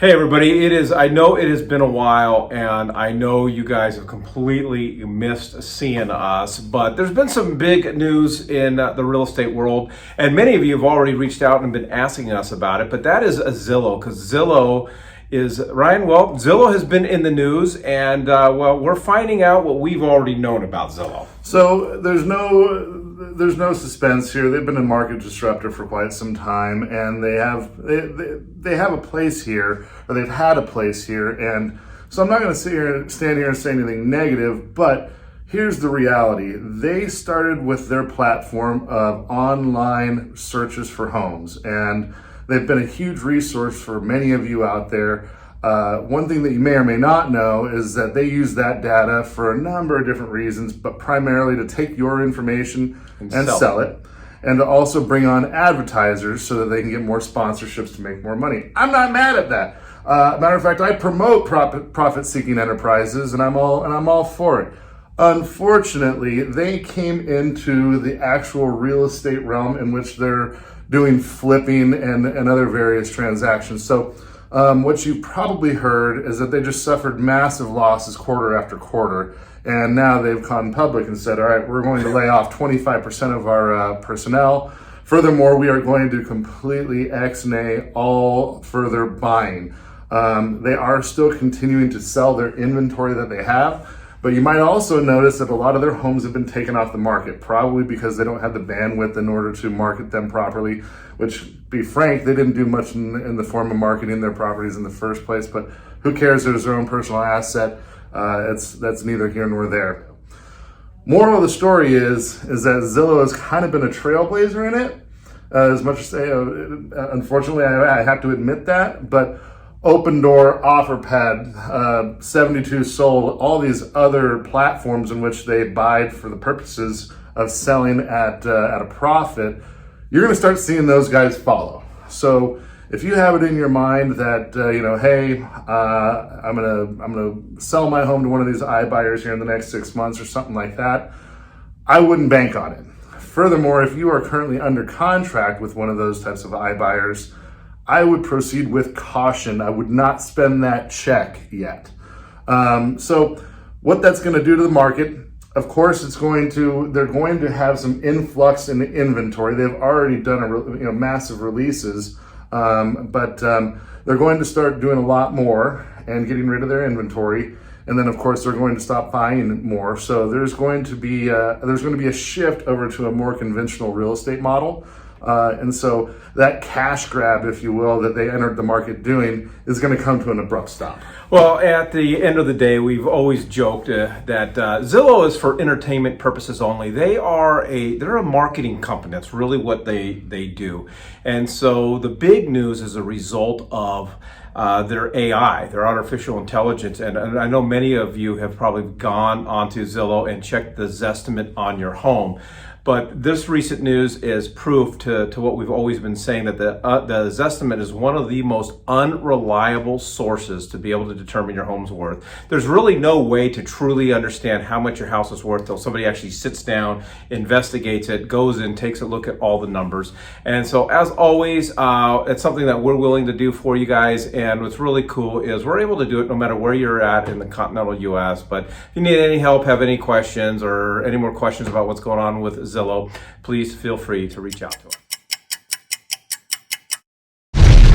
Hey everybody, I know it has been a while and I know you guys have completely missed seeing us, but there's been some big news in the real estate world and many of you have already reached out and been asking us about it, but that is Zillow, because Zillow is, Ryan, well, Zillow has been in the news and well, we're finding out what we've already known about Zillow. So there's no suspense here. They've been a market disruptor for quite some time, and they have a place here, or they've had a place here. And so I'm not going to stand here and say anything negative, but here's the reality. They started with their platform of online searches for homes, and they've been a huge resource for many of you out there. One thing that you may or may not know is that they use that data for a number of different reasons, but primarily to take your information and sell it, and to also bring on advertisers so that they can get more sponsorships to make more money. I'm not mad at that. Matter of fact, I promote profit-seeking enterprises, and I'm all for it. Unfortunately, they came into the actual real estate realm in which they're doing flipping and other various transactions. So what you've probably heard is that they just suffered massive losses quarter after quarter. And now they've gone public and said, all right, we're going to lay off 25% of our personnel. Furthermore, we are going to completely ex-nay all further buying. They are still continuing to sell their inventory that they have. But you might also notice that a lot of their homes have been taken off the market, probably because they don't have the bandwidth in order to market them properly, which, to be frank, they didn't do much in the form of marketing their properties in the first place, but who cares? There's their own personal asset. That's neither here nor there. Moral of the story is that Zillow has kind of been a trailblazer in it, as much as, unfortunately, I have to admit that, but Open Door, OfferPad, 72 Sold, all these other platforms in which they buy for the purposes of selling at a profit, you're going to start seeing those guys follow. So if you have it in your mind that hey, I'm gonna sell my home to one of these iBuyers here in the next 6 months or something like that, I wouldn't bank on it. Furthermore, if you are currently under contract with one of those types of iBuyers, I would proceed with caution. I would not spend that check yet. So what that's going to do to the market, of course, they're going to have some influx in the inventory. They've already done massive releases, but they're going to start doing a lot more and getting rid of their inventory. And then, of course, they're going to stop buying more. So there's going to be a shift over to a more conventional real estate model. And so that cash grab, if you will, that they entered the market doing is going to come to an abrupt stop. Well, at the end of the day, we've always joked that Zillow is for entertainment purposes only. They're a marketing company. That's really what they do. And so the big news is a result of their AI, their artificial intelligence. And I know many of you have probably gone onto Zillow and checked the Zestimate on your home. But this recent news is proof to what we've always been saying, that the Zestimate is one of the most unreliable sources to be able to determine your home's worth. There's really no way to truly understand how much your house is worth till somebody actually sits down, investigates it, goes in, takes a look at all the numbers. And so as always, it's something that we're willing to do for you guys. And what's really cool is we're able to do it no matter where you're at in the continental US. But if you need any help, have any questions, or any more questions about what's going on with Zillow, please feel free to reach out to us.